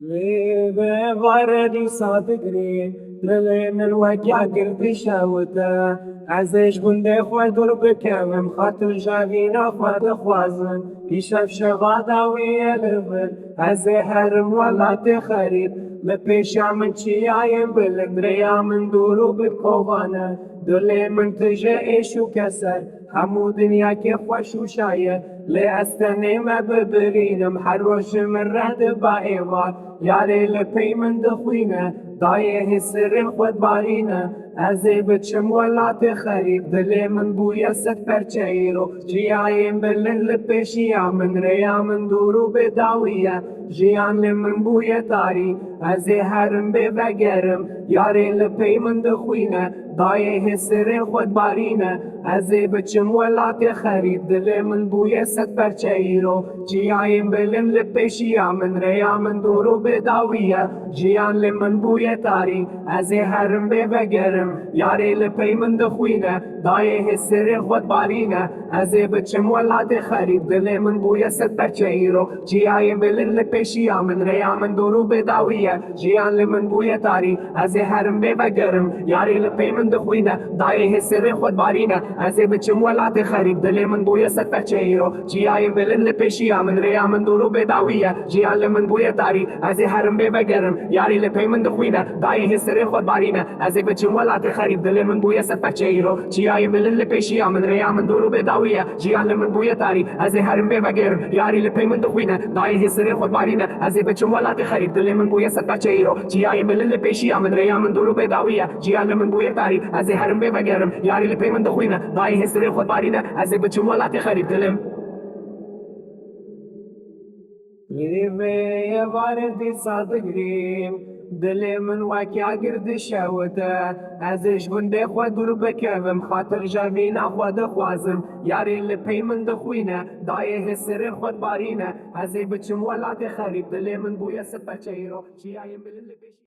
ليه بردي صادقني لين الوجع قلبي شاوته عزيز بندي خودر بكم خاطر جابينا فاد خوازن يشاف شغادا ويلفن عزي هرم ولا تخريب لبيشا من شيايم بالدريا من دورو بكوفانا دولي من تجي ايشو كسر همو دنيا كيف وشو شاية لأستني ما ببرين محروش من رد بايوار یاری لپی من دخوینه دایه السر خود بارینه ازی بچم ولات خریب دلی من بویا ست پرچیرو جیایم بلن لپشیا من ریا من دورو بداویه جیان لمن بویا تاری ازی هرم ببگرم یاری لپی من دخوینه دایه السر خود بارینه ازی بچم ولات خریب دلی من بویا ست پرچیرو جیایم بلن لپشیا من ریا من دورو بداویه جیان لمن بوی تاری از هرم بگرم یاری لپی من دخوینه دایه السر خود بارینه از بچم ولاد خرید دل من بوی ست بچهیرو جیای بلن لپشیا من ریا من دورو بداویه جیان لمن بوی تاری از هرم بگرم یاری لپی من دخوینه دایه السر خود بارینه از بچم ولاد خرید دل من بوی ست بچهیرو جیای بلن لپشیا من ریا من دورو بداویه جیان لمن بوی تاری از هرم بگرم یاری لپی من دخوینه دایه السر خود بارینه از بچم ولاد خرید دل من بوی ست بچهیرو جیای بلن لپشیا من ریا من دورو بداویه جیان لمن بوی تاری از هرم بگرم یاری لپی من دخوینه دایه السر خود بارینه از بچم ولاد خرید دل من بوی ست بچهیرو جیای بلن لپشیا من ریا من دورو بداویه جیان لمن بوی تاری از هرم بگرم یاری لپی من دخوینه دایه السر خود بارینه از بچم ولاد خرید دلم يا باردي صادقين دلي من واكي قرد شاوته عزيش بندي خود دربك خاطر جابينا خود خوازن ياري اللي بي من دخوينه دايه السر خود بارينه عزي بچم ولا تخريب دلي من بويا سبا شيرو شي عين باللي